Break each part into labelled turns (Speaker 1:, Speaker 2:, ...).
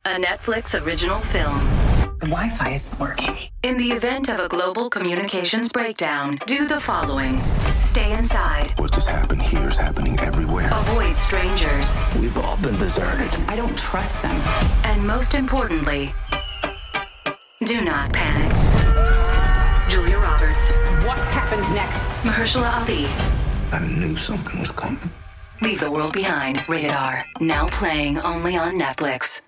Speaker 1: A Netflix original film.
Speaker 2: The Wi-Fi isn't working.
Speaker 1: In the event of a global communications breakdown, do the following. Stay inside.
Speaker 3: What just happened here is happening everywhere.
Speaker 1: Avoid strangers.
Speaker 3: We've all been deserted.
Speaker 2: I don't trust them.
Speaker 1: And most importantly, do not panic. Julia Roberts.
Speaker 2: What happens next?
Speaker 1: Mahershala Ali.
Speaker 3: I knew something was coming.
Speaker 1: Leave the World Behind. Rated R. Now playing only on Netflix.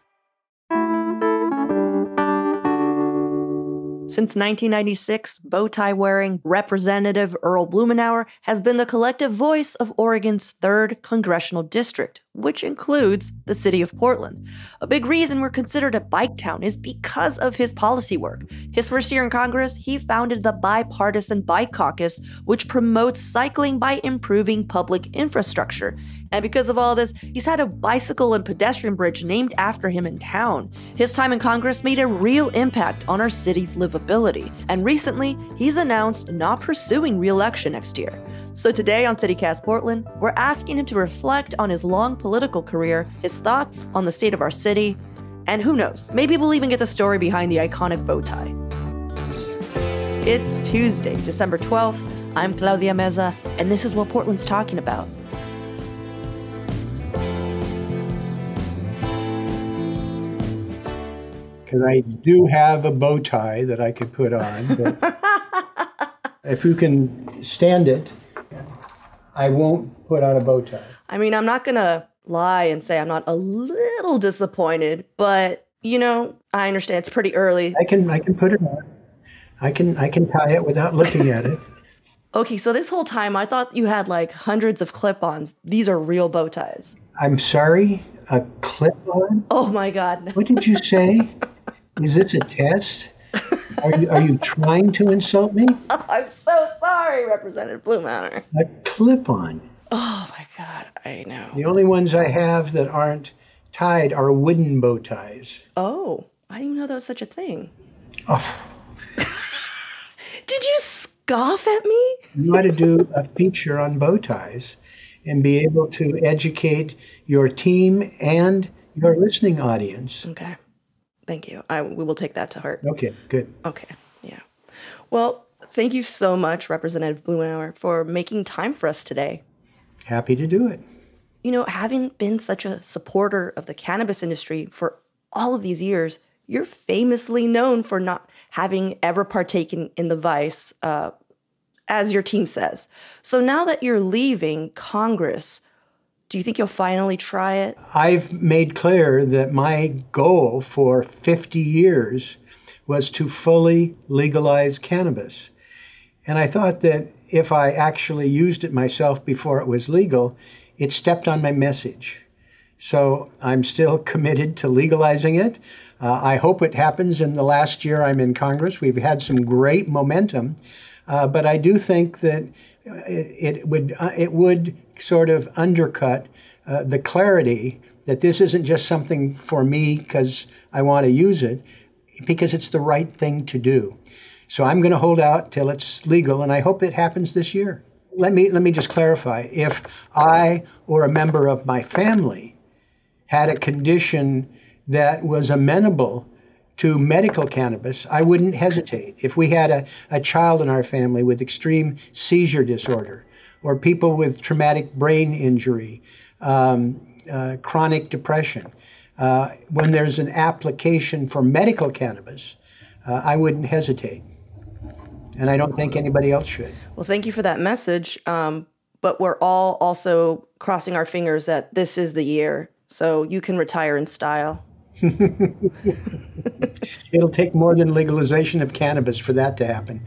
Speaker 4: Since 1996, bow-tie-wearing Representative Earl Blumenauer has been the collective voice of Oregon's 3rd Congressional District, which includes the city of Portland. A big reason we're considered a bike town is because of his policy work. His first year in Congress, he founded the Bipartisan Bike Caucus, which promotes cycling by improving public infrastructure. And because of all this, he's had a bicycle and pedestrian bridge named after him in town. His time in Congress made a real impact on our city's livability. And recently, he's announced not pursuing re-election next year. So today on CityCast Portland, we're asking him to reflect on his long political career, his thoughts on the state of our city, and who knows, maybe we'll even get the story behind the iconic bow tie. It's Tuesday, December 12th. I'm Claudia Meza, and this is what Portland's talking about.
Speaker 5: Because I do have a bow tie that I could put on, but if you can stand it, I won't put on a bow tie.
Speaker 4: I mean, I'm not gonna lie and say I'm not a little disappointed, but you know, I understand it's pretty early.
Speaker 5: I can put it on. I can tie it without looking at it.
Speaker 4: Okay, so this whole time I thought you had like hundreds of clip-ons. These are real bow ties.
Speaker 5: I'm sorry, a clip-on?
Speaker 4: Oh my God.
Speaker 5: What did you say? Is this a test? Are you trying to insult me?
Speaker 4: Oh, I'm so sorry, Representative Blumenauer.
Speaker 5: A clip-on.
Speaker 4: Oh my God, I know.
Speaker 5: The only ones I have that aren't tied are wooden bow ties.
Speaker 4: Oh, I didn't even know there was such a thing.
Speaker 5: Oh.
Speaker 4: Did you scoff at me?
Speaker 5: You ought to do a feature on bow ties and be able to educate your team and your listening audience.
Speaker 4: Okay. Thank you. We will take that to heart.
Speaker 5: Okay, good.
Speaker 4: Okay, yeah. Well, thank you so much, Representative Blumenauer, for making time for us today.
Speaker 5: Happy to do it.
Speaker 4: You know, having been such a supporter of the cannabis industry for all of these years, you're famously known for not having ever partaken in the vice, as your team says. So now that you're leaving Congress, do you think you'll finally try it?
Speaker 5: I've made clear that my goal for 50 years was to fully legalize cannabis. And I thought that if I actually used it myself before it was legal, it stepped on my message. So I'm still committed to legalizing it. I hope it happens in the last year I'm in Congress. We've had some great momentum, but I do think that it would sort of undercut the clarity that this isn't just something for me because I want to use it, because it's the right thing to do. So I'm going to hold out till it's legal, and I hope it happens this year. Let me just clarify. If I or a member of my family had a condition that was amenable to medical cannabis, I wouldn't hesitate. If we had a child in our family with extreme seizure disorder, or people with traumatic brain injury, chronic depression, when there's an application for medical cannabis, I wouldn't hesitate. And I don't think anybody else should.
Speaker 4: Well, thank you for that message. But we're all also crossing our fingers that this is the year, so you can retire in style.
Speaker 5: It'll take more than legalization of cannabis for that to happen.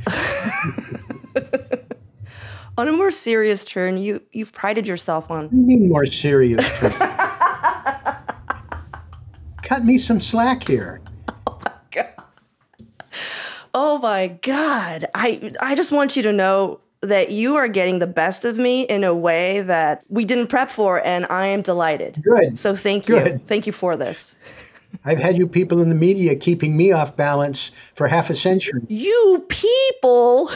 Speaker 4: On a more serious turn, you've prided yourself on...
Speaker 5: What do you mean more serious turn? Cut me some slack here.
Speaker 4: Oh my God. I just want you to know that you are getting the best of me in a way that we didn't prep for, and I am delighted.
Speaker 5: Good.
Speaker 4: So thank you.
Speaker 5: Good.
Speaker 4: Thank you for this.
Speaker 5: I've had you people in the media keeping me off balance for half a century.
Speaker 4: You people!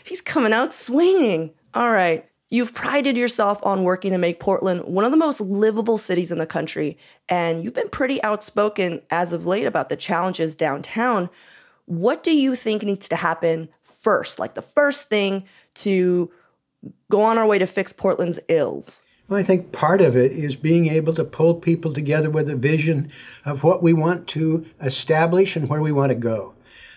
Speaker 4: He's coming out swinging. All right. You've prided yourself on working to make Portland one of the most livable cities in the country, and you've been pretty outspoken as of late about the challenges downtown. What do you think needs to happen first, like the first thing to go on our way to fix Portland's ills?
Speaker 5: Well, I think part of it is being able to pull people together with a vision of what we want to establish and where we want to go.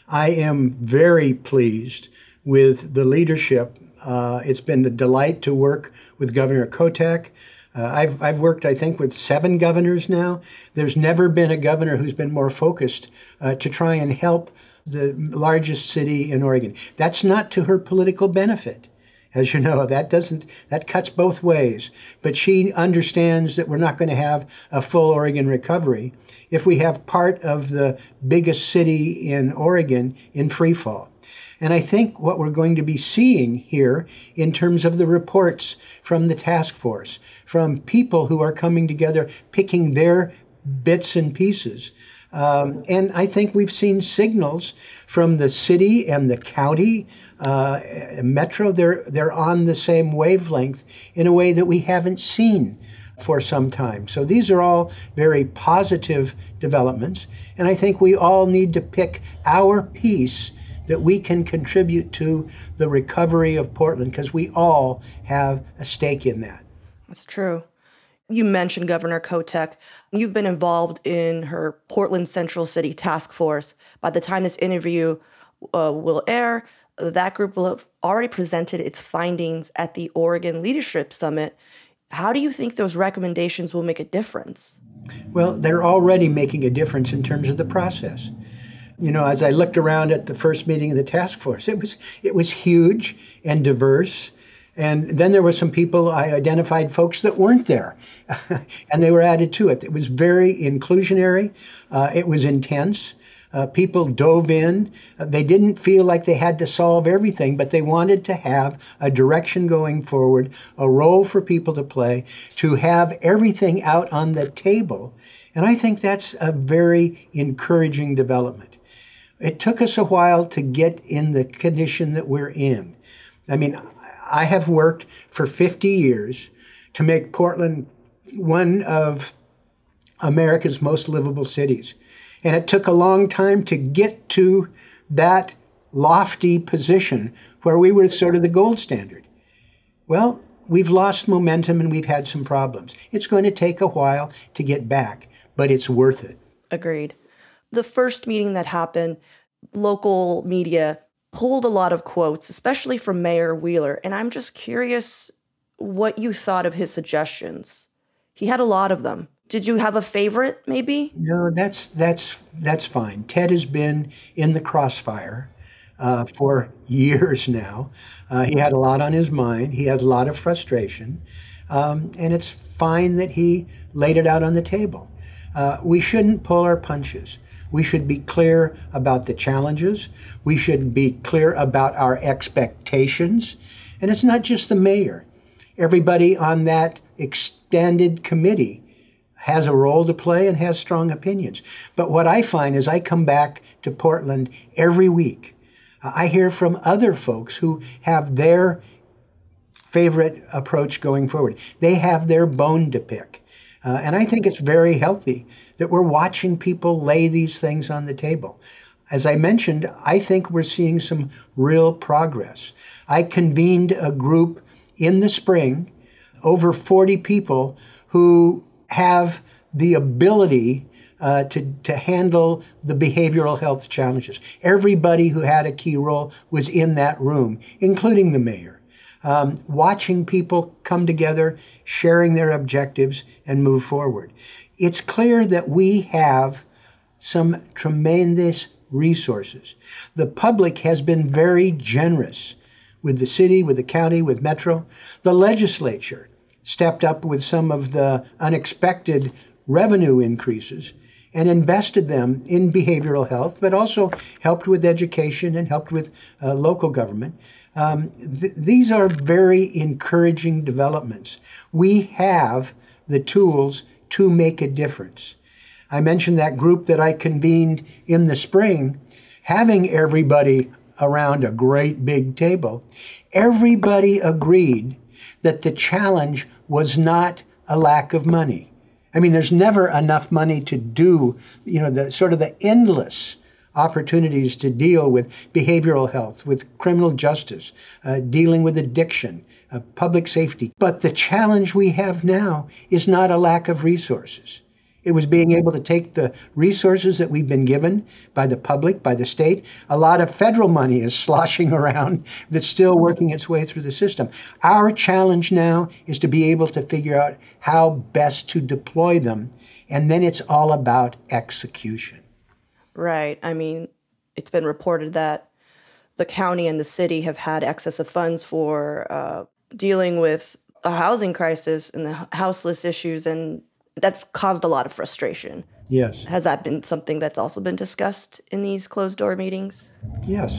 Speaker 5: I am very pleased with the leadership. It's been a delight to work with Governor Kotek. I've worked, I think, with 7 governors now. There's never been a governor who's been more focused to try and help the largest city in Oregon. That's not to her political benefit. As you know, that cuts both ways. But she understands that we're not going to have a full Oregon recovery if we have part of the biggest city in Oregon in free fall. And I think what we're going to be seeing here in terms of the reports from the task force, from people who are coming together, picking their bits and pieces. And I think we've seen signals from the city and the county, Metro, they're on the same wavelength in a way that we haven't seen for some time. So these are all very positive developments. And I think we all need to pick our piece that we can contribute to the recovery of Portland, because we all have a stake in that.
Speaker 4: That's true. You mentioned Governor Kotek. You've been involved in her Portland Central City Task Force. By the time this interview will air, that group will have already presented its findings at the Oregon Leadership Summit. How do you think those recommendations will make a difference?
Speaker 5: Well, they're already making a difference in terms of the process. You know, as I looked around at the first meeting of the task force, it was huge and diverse. And then there were some people, I identified folks that weren't there, and they were added to it. It was very inclusionary. It was intense. People dove in. They didn't feel like they had to solve everything, but they wanted to have a direction going forward, a role for people to play, to have everything out on the table. And I think that's a very encouraging development. It took us a while to get in the condition that we're in. I mean, I have worked for 50 years to make Portland one of America's most livable cities. And it took a long time to get to that lofty position where we were sort of the gold standard. Well, we've lost momentum and we've had some problems. It's going to take a while to get back, but it's worth it.
Speaker 4: Agreed. The first meeting that happened, local media pulled a lot of quotes, especially from Mayor Wheeler, and I'm just curious what you thought of his suggestions. He had a lot of them. Did you have a favorite, maybe?
Speaker 5: No, that's fine. Ted has been in the crossfire for years now. He had a lot on his mind. He has a lot of frustration, and it's fine that he laid it out on the table. We shouldn't pull our punches. We should be clear about the challenges. We should be clear about our expectations. And it's not just the mayor. Everybody on that extended committee has a role to play and has strong opinions. But what I find is I come back to Portland every week. I hear from other folks who have their favorite approach going forward. They have their bone to pick. And I think it's very healthy that we're watching people lay these things on the table. As I mentioned, I think we're seeing some real progress. I convened a group in the spring, over 40 people who have the ability to handle the behavioral health challenges. Everybody who had a key role was in that room, including the mayor. Watching people come together, sharing their objectives, and move forward. It's clear that we have some tremendous resources. The public has been very generous with the city, with the county, with Metro. The legislature stepped up with some of the unexpected revenue increases and invested them in behavioral health, but also helped with education and helped with local government. These are very encouraging developments. We have the tools to make a difference. I mentioned that group that I convened in the spring, having everybody around a great big table. Everybody agreed that the challenge was not a lack of money. I mean, there's never enough money to do, the sort of the endless opportunities to deal with behavioral health, with criminal justice, dealing with addiction, public safety. But the challenge we have now is not a lack of resources. It was being able to take the resources that we've been given by the public, by the state. A lot of federal money is sloshing around that's still working its way through the system. Our challenge now is to be able to figure out how best to deploy them. And then it's all about execution.
Speaker 4: Right. I mean, it's been reported that the county and the city have had excess of funds for dealing with a housing crisis and the houseless issues, and that's caused a lot of frustration.
Speaker 5: Yes.
Speaker 4: Has that been something that's also been discussed in these closed-door meetings?
Speaker 5: Yes.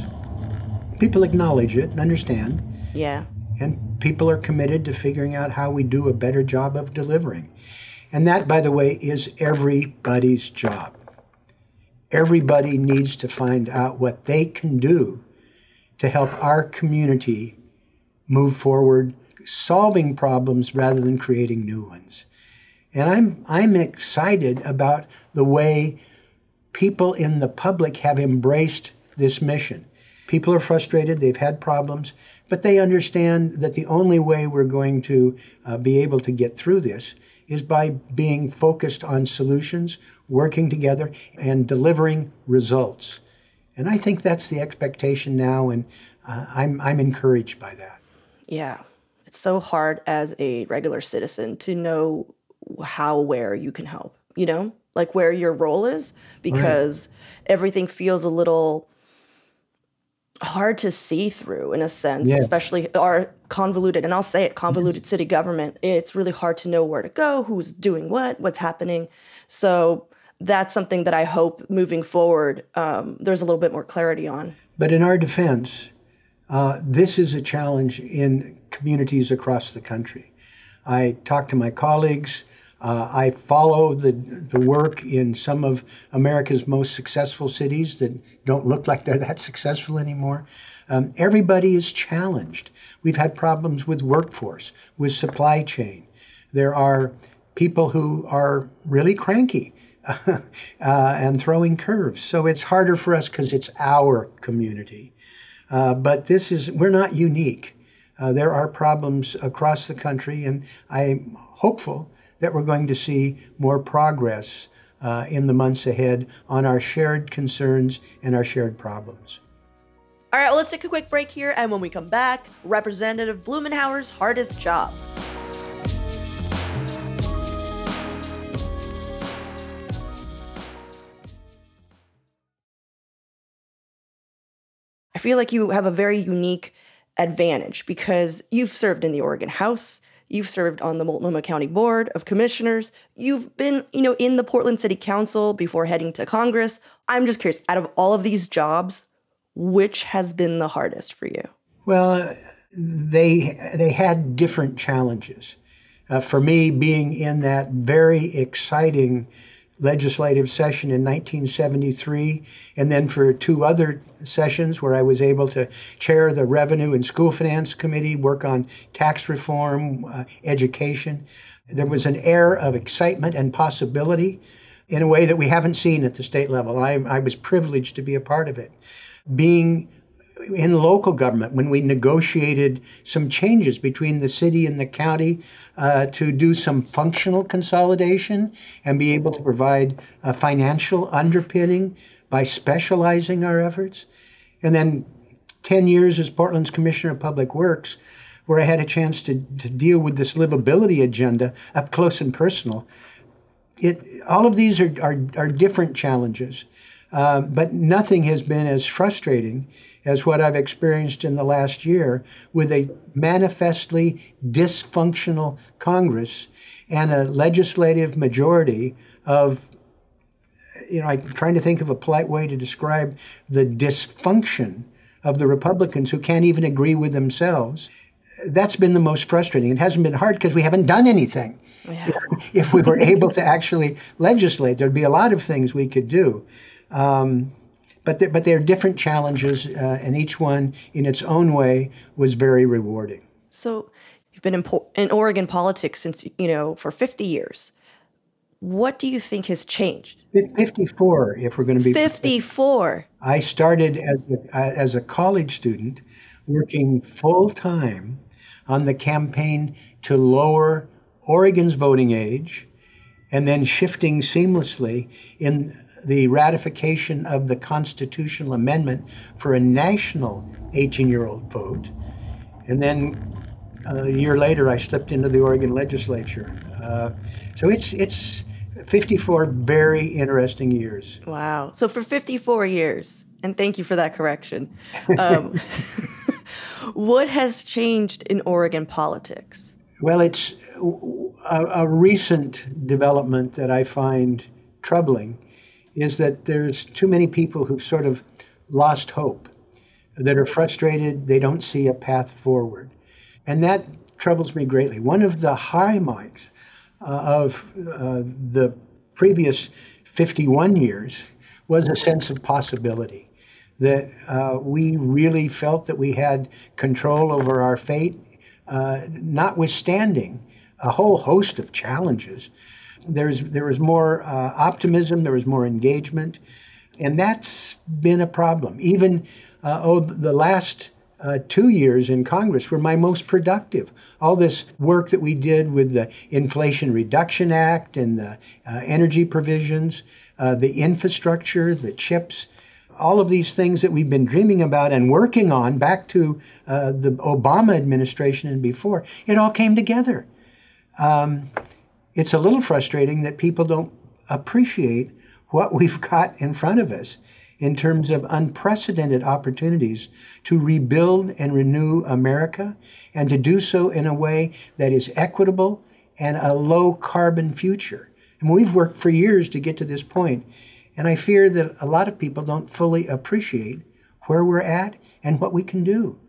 Speaker 5: People acknowledge it and understand.
Speaker 4: Yeah.
Speaker 5: And people are committed to figuring out how we do a better job of delivering. And that, by the way, is everybody's job. Everybody needs to find out what they can do to help our community move forward, solving problems rather than creating new ones. And I'm excited about the way people in the public have embraced this mission. People are frustrated, they've had problems, but they understand that the only way we're going to be able to get through this is by being focused on solutions, working together, and delivering results. And I think that's the expectation now, and I'm encouraged by that.
Speaker 4: Yeah. It's so hard as a regular citizen to know how, where you can help, like where your role is, because everything feels a little hard to see through in a sense, especially our convoluted, and I'll say it, convoluted city government. It's really hard to know where to go, who's doing what's happening. So that's something that I hope moving forward, there's a little bit more clarity on.
Speaker 5: But in our defense, this is a challenge in communities across the country. I talk to my colleagues. I follow the work in some of America's most successful cities that don't look like they're that successful anymore. Everybody is challenged. We've had problems with workforce, with supply chain. There are people who are really cranky and throwing curves. So it's harder for us because it's our community. But we're not unique. There are problems across the country, and I'm hopeful that we're going to see more progress in the months ahead on our shared concerns and our shared problems.
Speaker 4: All right, well, let's take a quick break here, and when we come back, Representative Blumenauer's hardest job. I feel like you have a very unique advantage because you've served in the Oregon House, you've served on the Multnomah County Board of Commissioners, you've been, in the Portland City Council before heading to Congress. I'm just curious, out of all of these jobs, which has been the hardest for you?
Speaker 5: Well, they had different challenges. For me, being in that very exciting legislative session in 1973, and then for 2 other sessions where I was able to chair the Revenue and School Finance Committee, work on tax reform, education. There was an air of excitement and possibility in a way that we haven't seen at the state level. I was privileged to be a part of it. Being in local government, when we negotiated some changes between the city and the county to do some functional consolidation and be able to provide a financial underpinning by specializing our efforts. And then 10 years as Portland's Commissioner of Public Works, where I had a chance to deal with this livability agenda up close and personal. All of these are different challenges, but nothing has been as frustrating as what I've experienced in the last year with a manifestly dysfunctional Congress and a legislative majority of, I'm trying to think of a polite way to describe the dysfunction of the Republicans who can't even agree with themselves. That's been the most frustrating. It hasn't been hard because we haven't done anything. Yeah. If we were able to actually legislate, there'd be a lot of things we could do. But there are different challenges, and each one in its own way was very rewarding.
Speaker 4: So You've been in Oregon politics since, for 50 years. What do you think has changed?
Speaker 5: 54, if we're going to be
Speaker 4: 54.
Speaker 5: I started as a college student working full time on the campaign to lower Oregon's voting age and then shifting seamlessly in the ratification of the constitutional amendment for a national 18-year-old vote. And then a year later, I slipped into the Oregon legislature. So it's 54 very interesting years.
Speaker 4: Wow. So for 54 years, and thank you for that correction, what has changed in Oregon politics?
Speaker 5: Well, it's a recent development that I find troubling is that there's too many people who've sort of lost hope, that are frustrated, they don't see a path forward. And that troubles me greatly. One of the high marks of the previous 51 years was a sense of possibility, that we really felt that we had control over our fate, notwithstanding a whole host of challenges. There was more optimism, there was more engagement, and that's been a problem. Even the last 2 years in Congress were my most productive. All this work that we did with the Inflation Reduction Act and the energy provisions, the infrastructure, the CHIPS, all of these things that we've been dreaming about and working on back to the Obama administration and before, it all came together. It's a little frustrating that people don't appreciate what we've got in front of us in terms of unprecedented opportunities to rebuild and renew America, and to do so in a way that is equitable and a low carbon future. And we've worked for years to get to this point, and I fear that a lot of people don't fully appreciate where we're at and what we can do.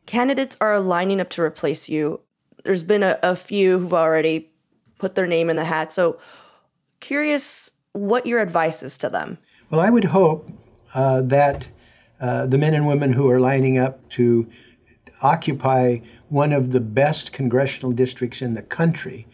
Speaker 4: Candidates are lining up to replace you. There's been a few who've already put their name in the hat. So curious what your advice is to them.
Speaker 5: Well, I would hope that the men and women who are lining up to occupy one of the best congressional districts in the country,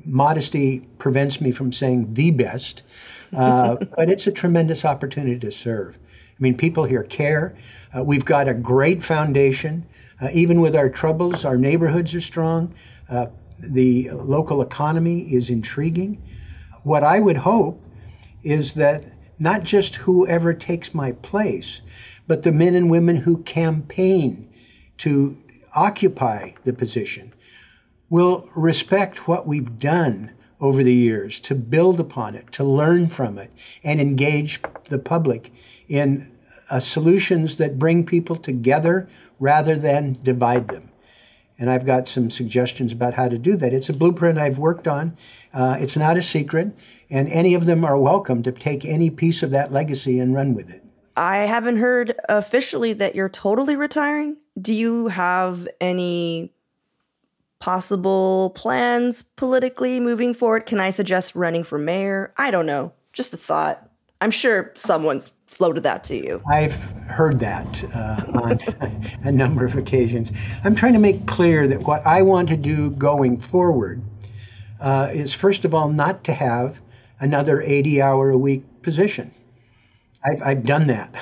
Speaker 5: modesty prevents me from saying the best, but it's a tremendous opportunity to serve. I mean, people here care. We've got a great foundation. Even with our troubles, our neighborhoods are strong. The local economy is intriguing. What I would hope is that not just whoever takes my place, but the men and women who campaign to occupy the position will respect what we've done over the years, to build upon it, to learn from it, and engage the public in solutions that bring people together rather than divide them. And I've got some suggestions about how to do that. It's a blueprint I've worked on. It's not a secret, and any of them are welcome to take any piece of that legacy and run with it.
Speaker 4: I haven't heard officially that you're totally retiring. Do you have any possible plans politically moving forward? Can I suggest running for mayor? I don't know. Just a thought. I'm sure someone's floated that to you.
Speaker 5: I've heard that on a number of occasions. I'm trying to make clear that what I want to do going forward is, first of all, not to have another 80-hour-a-week position. I've done that.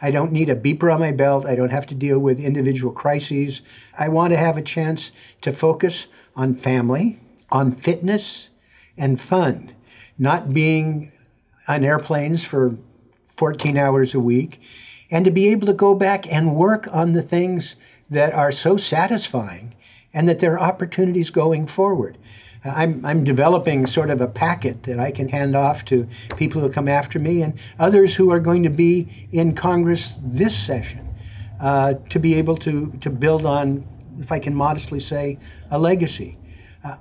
Speaker 5: I don't need a beeper on my belt. I don't have to deal with individual crises. I want to have a chance to focus on family, on fitness, and fun, not being on airplanes for 14 hours a week, and to be able to go back and work on the things that are so satisfying and that there are opportunities going forward. I'm developing sort of a packet that I can hand off to people who come after me and others who are going to be in Congress this session to be able to build on, if I can modestly say, a legacy.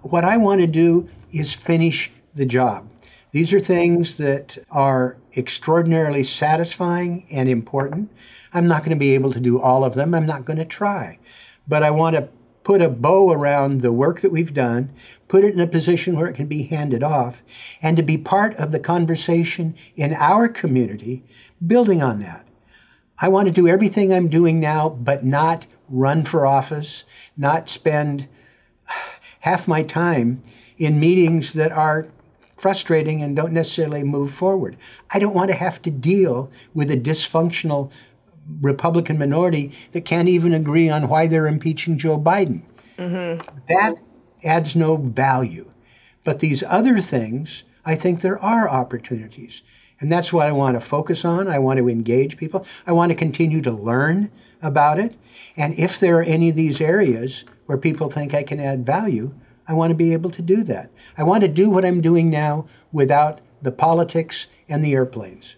Speaker 5: What I want to do is finish the job. These are things that are extraordinarily satisfying and important. I'm not going to be able to do all of them. I'm not going to try. But I want to put a bow around the work that we've done, put it in a position where it can be handed off, and to be part of the conversation in our community, building on that. I want to do everything I'm doing now, but not run for office, not spend half my time in meetings that are frustrating and don't necessarily move forward. I don't want to have to deal with a dysfunctional Republican minority that can't even agree on why they're impeaching Joe Biden. That adds no value. But these other things, I think there are opportunities. And that's what I want to focus on. I want to engage people. I want to continue to learn about it. And if there are any of these areas where people think I can add value, I want to be able to do that. I want to do what I'm doing now without the politics and the airplanes.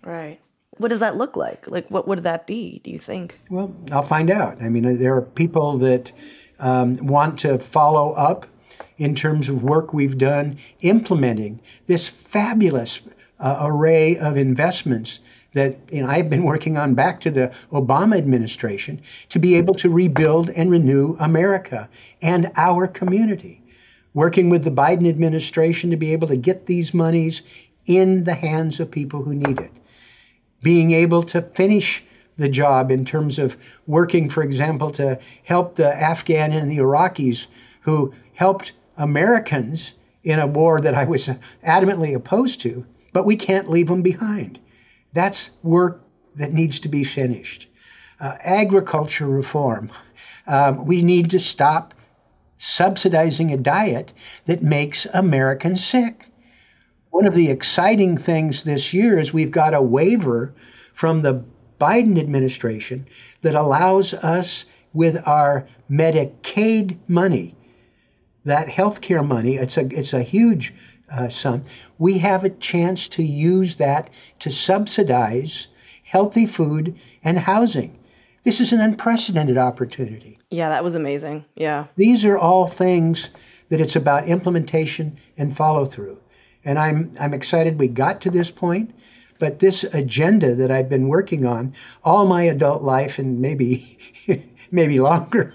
Speaker 4: Right. What does that look like? Like, what would that be, do you think?
Speaker 5: Well, I'll find out. I mean, there are people that want to follow up in terms of work we've done implementing this fabulous array of investments that I've been working on back to the Obama administration to be able to rebuild and renew America and our community. Working with the Biden administration to be able to get these monies in the hands of people who need it. Being able to finish the job in terms of working, for example, to help the Afghan and the Iraqis who helped Americans in a war that I was adamantly opposed to, but we can't leave them behind. That's work that needs to be finished. Agriculture reform. We need to stop subsidizing a diet that makes Americans sick. One of the exciting things this year is we've got a waiver from the Biden administration that allows us with our Medicaid money, that healthcare money, it's a huge sum. We have a chance to use that to subsidize healthy food and housing. This is an unprecedented opportunity.
Speaker 4: Yeah, that was amazing. Yeah.
Speaker 5: These are all things that it's about implementation and follow through. And I'm excited we got to this point, but this agenda that I've been working on all my adult life and maybe longer,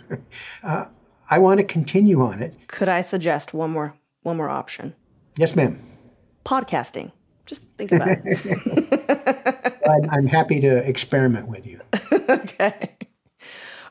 Speaker 5: I want to continue on it.
Speaker 4: Could I suggest one more option?
Speaker 5: Yes, ma'am.
Speaker 4: Podcasting. Just think about it.
Speaker 5: I'm happy to experiment with you.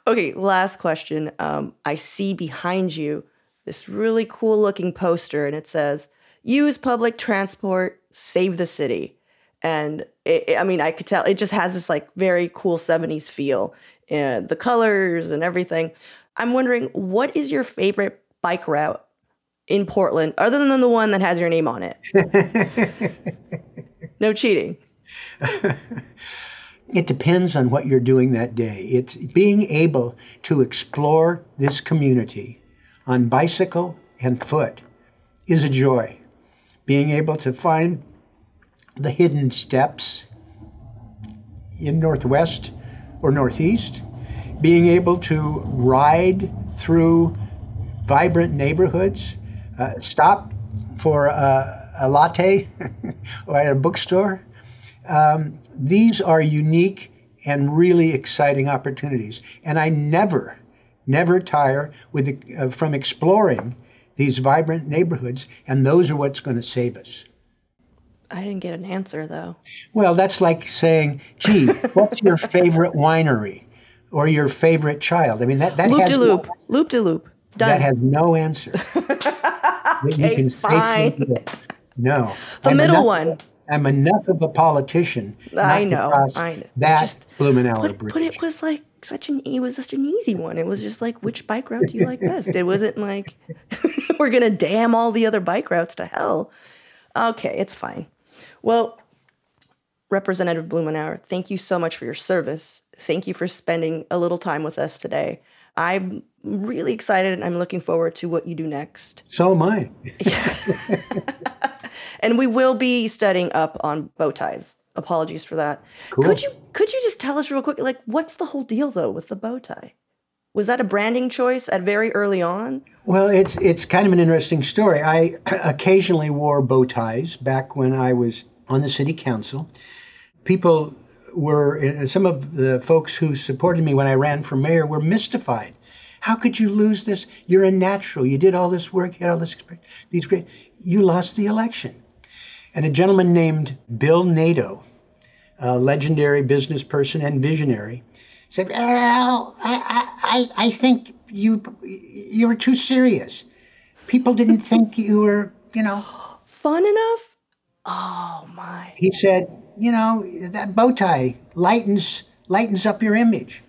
Speaker 4: Okay, last question. I see behind you this really cool looking poster, and it says, "Use public transport, save the city." And I could tell it just has this like very cool 70s feel, and the colors and everything. I'm wondering, what is your favorite bike route in Portland, other than the one that has your name on it? No cheating.
Speaker 5: It depends on what you're doing that day. It's being able to explore this community on bicycle and foot is a joy. Being able to find the hidden steps in Northwest or Northeast, being able to ride through vibrant neighborhoods, stop for a latte or at a bookstore. These are unique and really exciting opportunities. And I never tire from exploring these vibrant neighborhoods, and those are what's going to save us.
Speaker 4: I didn't get an answer, though.
Speaker 5: Well, that's like saying, gee, what's your favorite winery or your favorite child? I mean, that
Speaker 4: Loop-de-loop. Loop-de-loop. Done.
Speaker 5: That has no answer.
Speaker 4: Okay, fine.
Speaker 5: No.
Speaker 4: The middle one.
Speaker 5: I'm enough of a politician.
Speaker 4: I know.
Speaker 5: That Blumenauer bridge.
Speaker 4: But it was like such an easy one. It was just like, which bike route do you like best? It wasn't like we're gonna damn all the other bike routes to hell. Okay, it's fine. Well, Representative Blumenauer, thank you so much for your service. Thank you for spending a little time with us today. I'm really excited, and I'm looking forward to what you do next.
Speaker 5: So am I.
Speaker 4: And we will be studying up on bow ties. Apologies for that.
Speaker 5: Cool.
Speaker 4: Could you just tell us real quick, like, what's the whole deal, though, with the bow tie? Was that a branding choice at very early on? Well,
Speaker 5: it's kind of an interesting story. I occasionally wore bow ties back when I was on the city council. People some of the folks who supported me when I ran for mayor were mystified. How could you lose this? You're a natural. You did all this work. You had all this experience. You lost the election. And a gentleman named Bill Nadeau a legendary business person and visionary, said, "Earl, I think you were too serious. People didn't think you were,
Speaker 4: Fun enough? Oh, my.
Speaker 5: He said, that bow tie lightens up your image."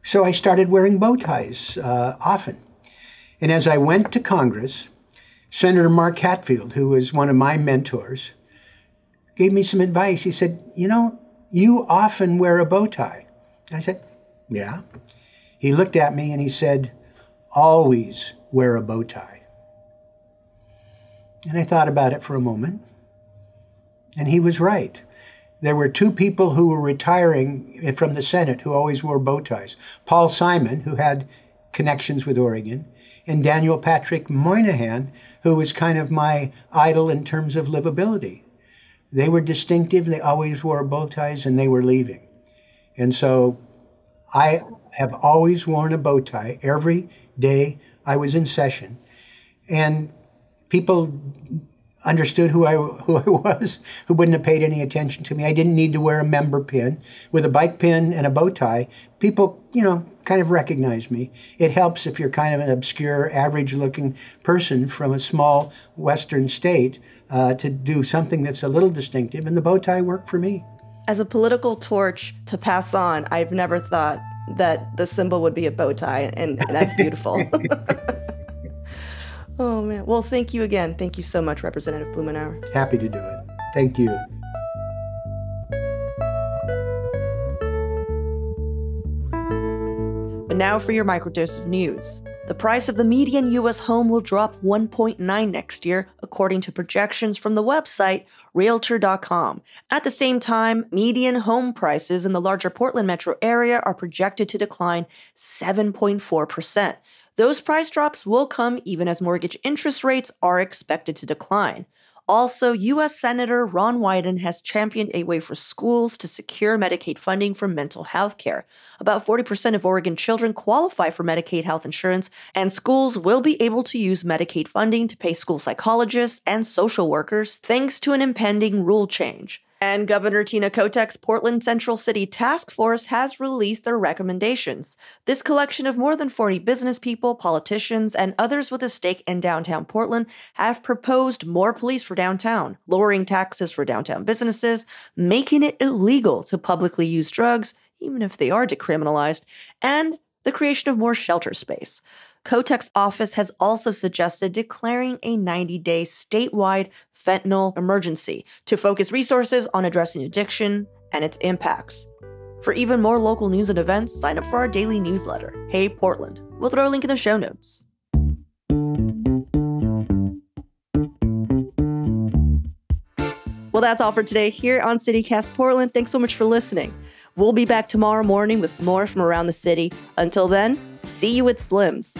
Speaker 5: So I started wearing bow ties often. And as I went to Congress, Senator Mark Hatfield, who was one of my mentors, gave me some advice. He said, "You often wear a bow tie." I said, "Yeah." He looked at me and he said, "Always wear a bow tie." And I thought about it for a moment. And he was right. There were two people who were retiring from the Senate who always wore bow ties. Paul Simon, who had connections with Oregon, and Daniel Patrick Moynihan, who was kind of my idol in terms of livability. They were distinctive, they always wore bow ties, and they were leaving. And so I have always worn a bow tie every day I was in session. And people understood who I was, who wouldn't have paid any attention to me. I didn't need to wear a member pin. With a bike pin and a bow tie, people, kind of recognize me. It helps if you're kind of an obscure, average-looking person from a small western state to do something that's a little distinctive, and the bow tie worked for me.
Speaker 4: As a political torch to pass on, I've never thought that the symbol would be a bow tie, and that's beautiful. Oh, man. Well, thank you again. Thank you so much, Representative Blumenauer.
Speaker 5: Happy to do it. Thank you.
Speaker 4: But now for your microdose of news. The price of the median U.S. home will drop 1.9 next year, according to projections from the website Realtor.com. At the same time, median home prices in the larger Portland metro area are projected to decline 7.4%. Those price drops will come even as mortgage interest rates are expected to decline. Also, U.S. Senator Ron Wyden has championed a way for schools to secure Medicaid funding for mental health care. About 40% of Oregon children qualify for Medicaid health insurance, and schools will be able to use Medicaid funding to pay school psychologists and social workers thanks to an impending rule change. And Governor Tina Kotek's Portland Central City Task Force has released their recommendations. This collection of more than 40 business people, politicians, and others with a stake in downtown Portland have proposed more police for downtown, lowering taxes for downtown businesses, making it illegal to publicly use drugs, even if they are decriminalized, and the creation of more shelter space. Kotek's office has also suggested declaring a 90-day statewide fentanyl emergency to focus resources on addressing addiction and its impacts. For even more local news and events, sign up for our daily newsletter, Hey Portland. We'll throw a link in the show notes. Well, that's all for today here on CityCast Portland. Thanks so much for listening. We'll be back tomorrow morning with more from around the city. Until then, see you at Slim's.